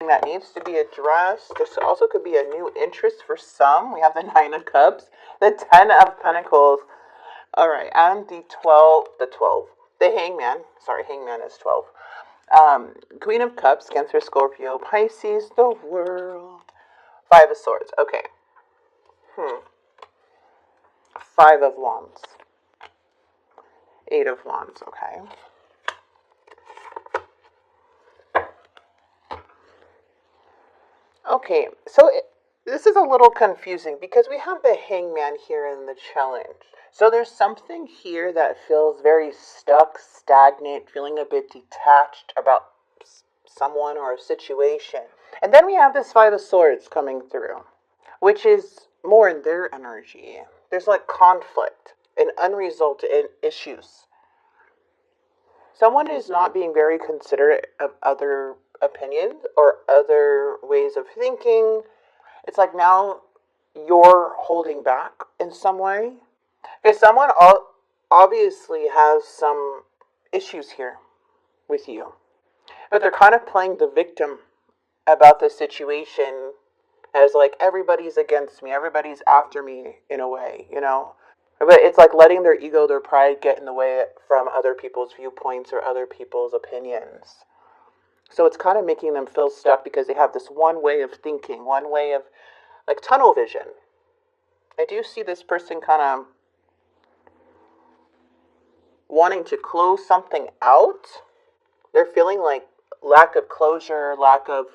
that needs to be addressed. This also could be a new interest for some. We have the Nine of Cups, the Ten of Pentacles. All right, and the 12, the Hangman. Sorry, Hangman is 12. Queen of Cups, Cancer, Scorpio, Pisces, the World. Five of Swords. Okay. Five of Wands. Eight of Wands. Okay. Okay, so this is a little confusing because we have the Hangman here in the challenge. So there's something here that feels very stuck, stagnant, feeling a bit detached about someone or a situation. And then we have this Five of Swords coming through, which is more in their energy. There's like conflict and unresolved issues. Someone is not being very considerate of other opinions or other ways of thinking. It's like now you're holding back in some way. Because someone obviously has some issues here with you. But they're kind of playing the victim about the situation as like everybody's against me, everybody's after me in a way, you know? But it's like letting their ego, their pride get in the way from other people's viewpoints or other people's opinions. So it's kind of making them feel stuck because they have this one way of thinking, one way of like tunnel vision. I do see this person kind of wanting to close something out. They're feeling like lack of closure, lack of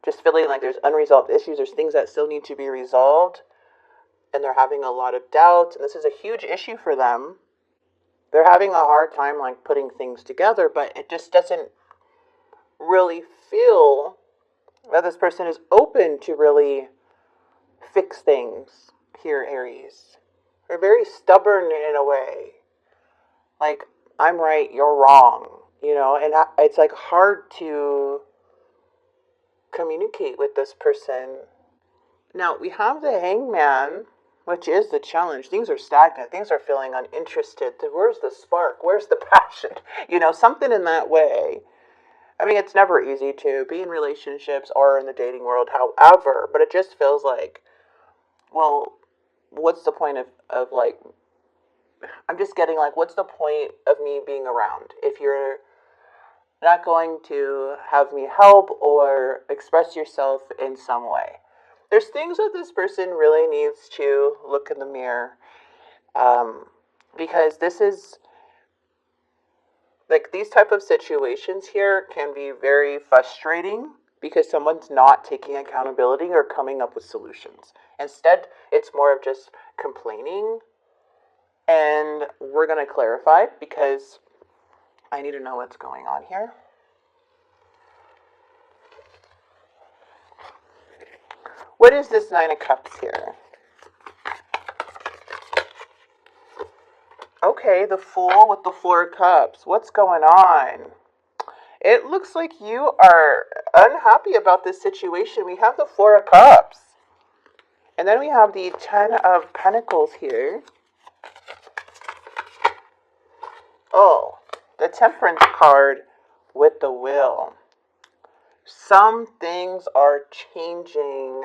just feeling like there's unresolved issues, there's things that still need to be resolved. And they're having a lot of doubt, and this is a huge issue for them. They're having a hard time like putting things together, but it just doesn't really feel that this person is open to really fix things here, Aries. They're very stubborn in a way. Like, I'm right, you're wrong, you know, and it's like hard to communicate with this person. Now, we have the Hangman, which is the challenge. Things are stagnant. Things are feeling uninterested. Where's the spark? Where's the passion? You know, something in that way. I mean, it's never easy to be in relationships or in the dating world, however, but it just feels like, well, what's the point of like, I'm just getting like, what's the point of me being around if you're not going to have me help or express yourself in some way? There's things that this person really needs to look in the mirror, because this is like these type of situations here can be very frustrating because someone's not taking accountability or coming up with solutions. Instead, it's more of just complaining, and we're going to clarify because I need to know what's going on here. What is this Nine of Cups here? Okay, the Fool with the Four of Cups. What's going on? It looks like you are unhappy about this situation. We have the Four of Cups. And then we have the Ten of Pentacles here. Oh, the Temperance card with the Wheel. Some things are changing.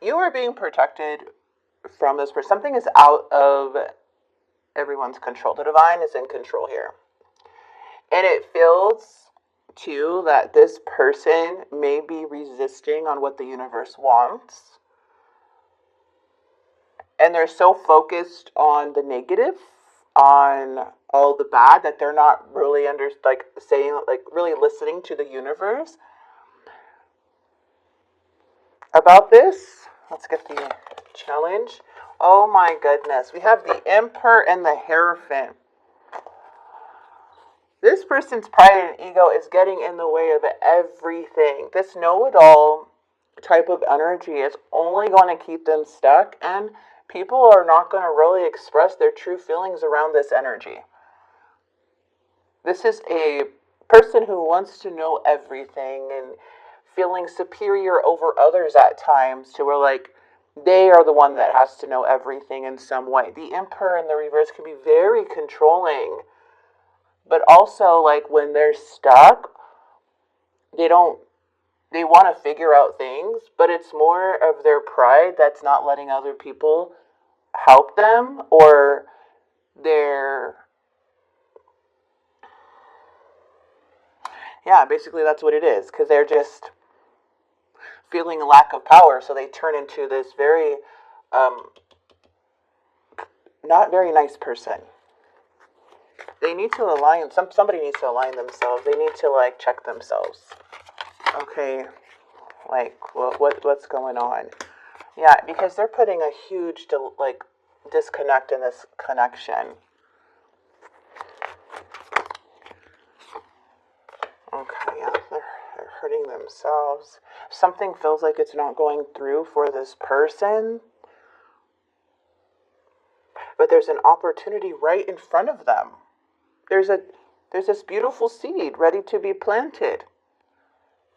You are being protected from this person. Something is out of everyone's control. The divine is in control here. And it feels, too, that this person may be resisting on what the universe wants. And they're so focused on the negative, on all the bad, that they're not really really listening to the universe about this. Let's get the challenge. Oh my goodness. We have the Emperor and the Hierophant. This person's pride and ego is getting in the way of everything. This know-it-all type of energy is only going to keep them stuck, and people are not going to really express their true feelings around this energy. This is a person who wants to know everything and feeling superior over others at times, to where like they are the one that has to know everything in some way. The Emperor in the reverse can be very controlling, but also like when they're stuck, they don't they want to figure out things, but it's more of their pride that's not letting other people help them, or their, yeah, basically that's what it is, because they're just feeling a lack of power, so they turn into this very not very nice person. They need to align, somebody needs to align themselves. They need to like check themselves. Okay, like what's going on? Yeah, because they're putting a huge disconnect in this connection. Okay, yeah, they're hurting themselves. Something feels like it's not going through for this person, but there's an opportunity right in front of them. There's this beautiful seed ready to be planted.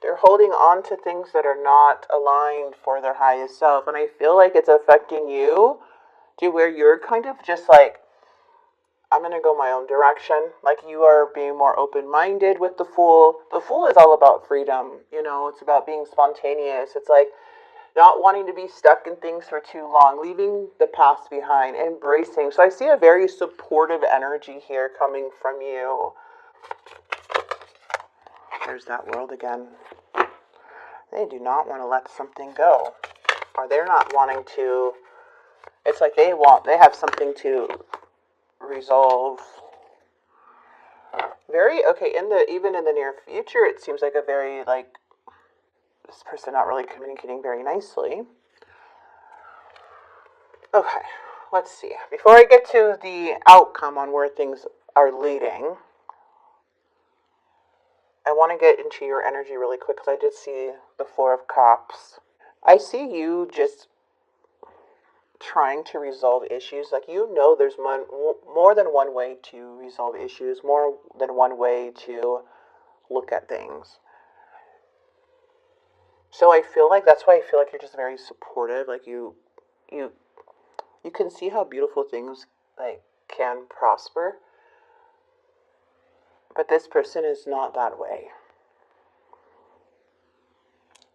They're holding on to things that are not aligned for their highest self, and I feel like it's affecting you to where you're kind of just like, I'm going to go my own direction. Like, you are being more open-minded with the Fool. The Fool is all about freedom. It's about being spontaneous. It's like not wanting to be stuck in things for too long, leaving the past behind, embracing. So I see a very supportive energy here coming from you. There's that world again. They do not want to let something go. Or they're not wanting to. It's like they have something to resolve. Okay, even in the near future, it seems like a very, like, this person not really communicating very nicely. Okay, let's see. Before I get to the outcome on where things are leading, I want to get into your energy really quick, because I did see the Four of Cups. I see you just trying to resolve issues. Like, there's more than one way to resolve issues, more than one way to look at things. So that's why I feel like you're just very supportive. Like, you can see how beautiful things like can prosper. But this person is not that way.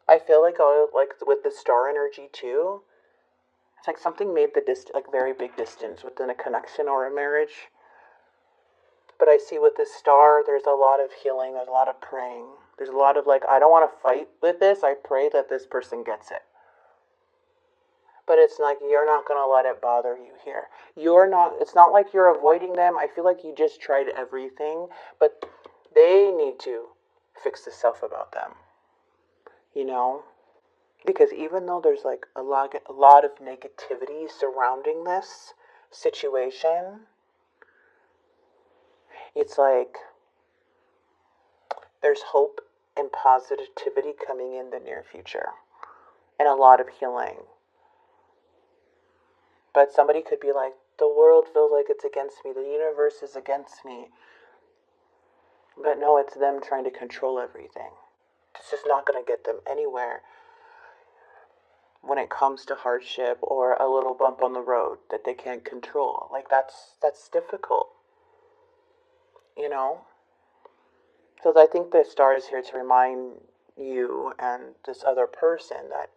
I feel like with the star energy too, it's like something made the very big distance within a connection or a marriage. But I see with this star, there's a lot of healing, there's a lot of praying. There's a lot of I don't want to fight with this, I pray that this person gets it. But it's like, you're not going to let it bother you here. It's not like you're avoiding them. I feel like you just tried everything, but they need to fix the self about them. Because even though there's like a lot of negativity surrounding this situation, it's like there's hope and positivity coming in the near future, and a lot of healing. But somebody could be like, the world feels like it's against me, the universe is against me. But no, it's them trying to control everything. It's just not going to get them anywhere when it comes to hardship or a little bump on the road that they can't control. Like, that's difficult. So I think the star is here to remind you and this other person that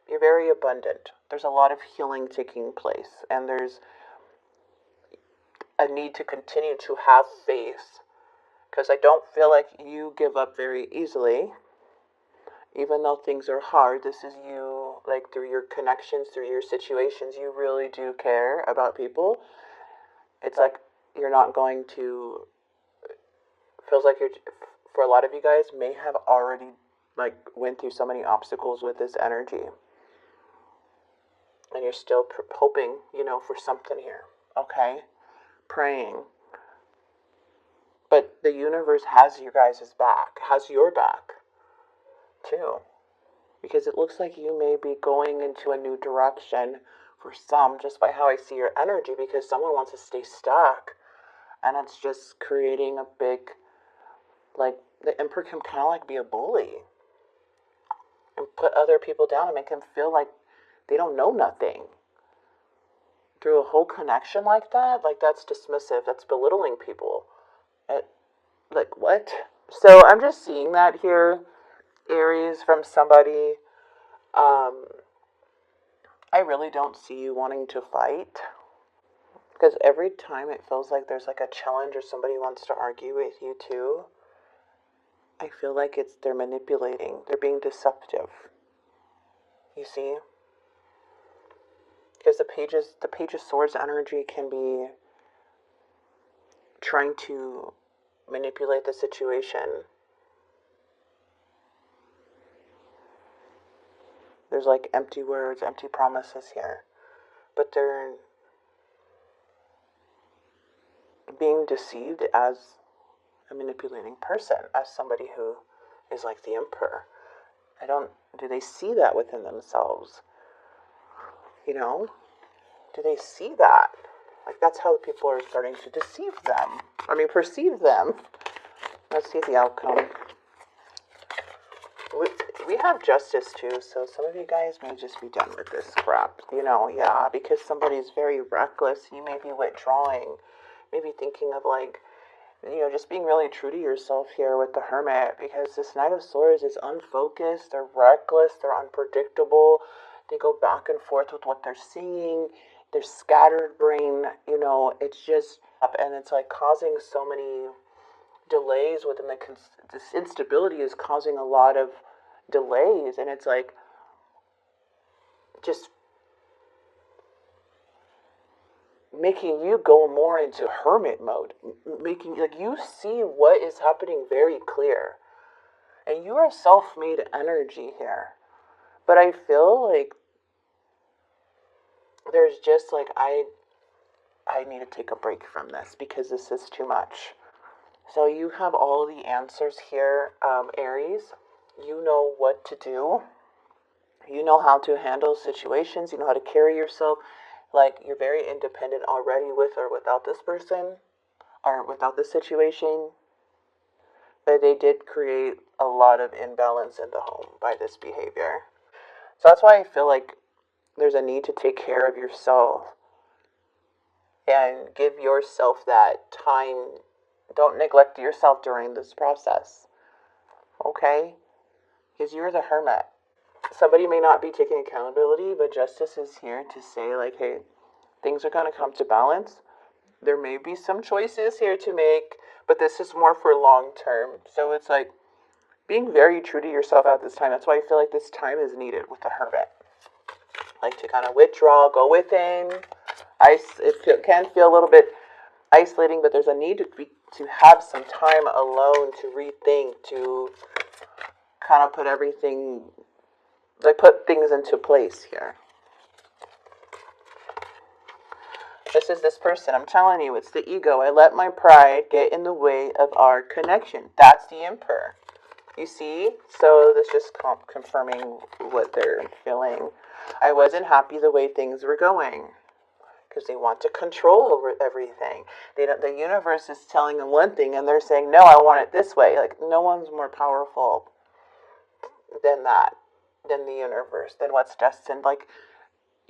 you're very abundant. There's a lot of healing taking place, and there's a need to continue to have faith, because I don't feel like you give up very easily. Even though things are hard, this is you, like, through your connections, through your situations, you really do care about people. It's like you're not going to, feels like for a lot of you guys, may have already, like, went through so many obstacles with this energy. And you're still hoping, for something here, okay? Praying. But the universe has you guys' back, has your back, too. Because it looks like you may be going into a new direction for some, just by how I see your energy, because someone wants to stay stuck. And it's just creating a big, like, the Emperor can kind of like be a bully. And put other people down and make them feel like they don't know nothing. Through a whole connection like that, like, that's dismissive, that's belittling people. Like, what? So I'm just seeing that here. Aries, from somebody. I really don't see you wanting to fight. Because every time it feels like there's like a challenge or somebody wants to argue with you too, I feel like they're manipulating. They're being deceptive. You see? Because the page of swords energy can be trying to manipulate the situation. There's like empty words, empty promises here. But they're being deceived as a manipulating person, as somebody who is like the emperor. Do they see that within themselves? You know? Do they see that? Like, that's how people are starting to deceive them. Perceive them. Let's see the outcome. We have justice too, so some of you guys may just be done with this crap. Because somebody's very reckless. You may be withdrawing. Maybe thinking of just being really true to yourself here with the Hermit, because this Knight of Swords is unfocused, they're reckless, they're unpredictable, they go back and forth with what they're seeing, they're scattered brain, it's just, and it's like causing so many delays within this instability is causing a lot of delays, and it's like, just making you go more into hermit mode, making you see what is happening very clear, and you are self-made energy here. But I feel like there's just I need to take a break from this because this is too much. So you have all the answers here, Aries. You know what to do. You know how to handle situations. You know how to carry yourself. You're very independent already with or without this person, or without this situation. But they did create a lot of imbalance in the home by this behavior. So that's why I feel like there's a need to take care of yourself and give yourself that time. Don't neglect yourself during this process. Okay? Because you're the Hermit. Somebody may not be taking accountability, but justice is here to say, hey, things are going to come to balance. There may be some choices here to make, but this is more for long term. So it's being very true to yourself at this time. That's why I feel like this time is needed with the Hermit. To kind of withdraw, go within. It can feel a little bit isolating, but there's a need to have some time alone to rethink, to kind of put everything, put things into place here. This is this person. I'm telling you, it's the ego. I let my pride get in the way of our connection. That's the Emperor. You see? So this is just confirming what they're feeling. I wasn't happy the way things were going. Because they want to control over everything. The universe is telling them one thing, and they're saying, no, I want it this way. No one's more powerful than that, than the universe, than what's destined.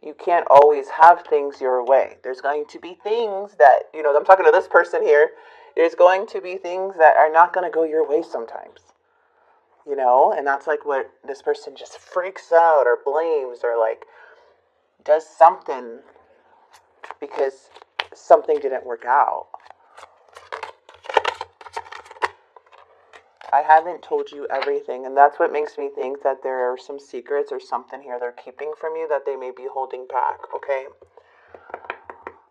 You can't always have things your way. There's going to be things that, I'm talking to this person here, there's going to be things that are not going to go your way sometimes. And that's what this person just freaks out or blames or does something because something didn't work out. I haven't told you everything, and that's what makes me think that there are some secrets or something here they're keeping from you that they may be holding back, okay?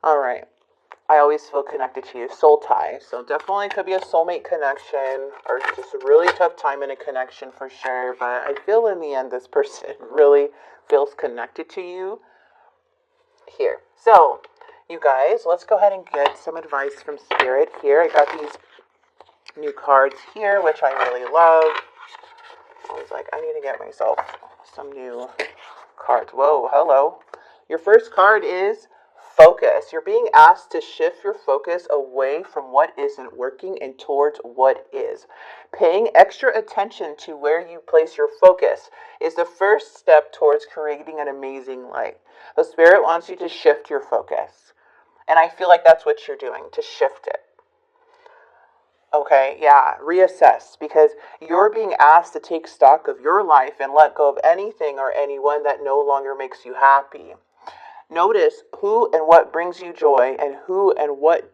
Alright. I always feel connected to you. Soul tie. So definitely could be a soulmate connection, or just a really tough time in a connection for sure, but I feel in the end this person really feels connected to you here. So, you guys, let's go ahead and get some advice from Spirit here. I got these new cards here, which I really love. I was I need to get myself some new cards. Whoa, hello. Your first card is focus. You're being asked to shift your focus away from what isn't working and towards what is. Paying extra attention to where you place your focus is the first step towards creating an amazing life. The Spirit wants you to shift your focus. And I feel like that's what you're doing, to shift it. Okay, yeah, reassess, because you're being asked to take stock of your life and let go of anything or anyone that no longer makes you happy. Notice who and what brings you joy and who and what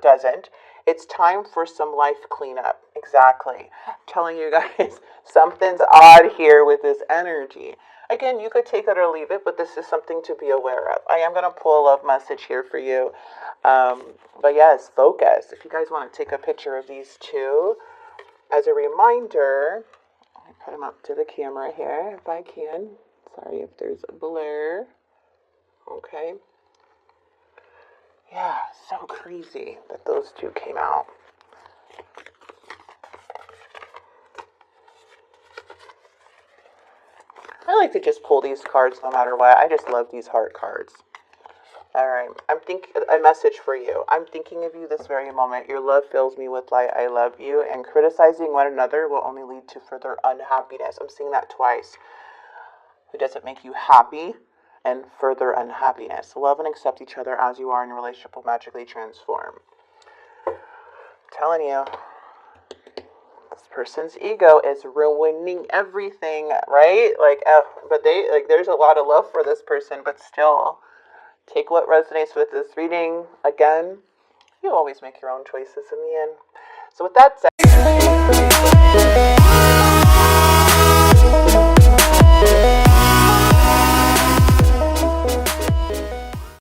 doesn't. It's time for some life cleanup. Exactly. I'm telling you guys, something's odd here with this energy. Again, you could take it or leave it, but this is something to be aware of. I am going to pull a love message here for you. But yes, focus. If you guys want to take a picture of these two, as a reminder, let me put them up to the camera here if I can. Sorry if there's a blur. Okay. Yeah, so crazy that those two came out. I like to just pull these cards no matter what. I just love these heart cards. All right, I'm thinking a message for you. I'm thinking of you this very moment. Your love fills me with light. I love you. And criticizing one another will only lead to further unhappiness. I'm saying that twice. It doesn't make you happy, and further unhappiness. Love and accept each other as you are, and your relationship will magically transform. I'm telling you, this person's ego is ruining everything, right? But there's a lot of love for this person, but still, take what resonates with this reading. Again, you always make your own choices in the end. So with that said,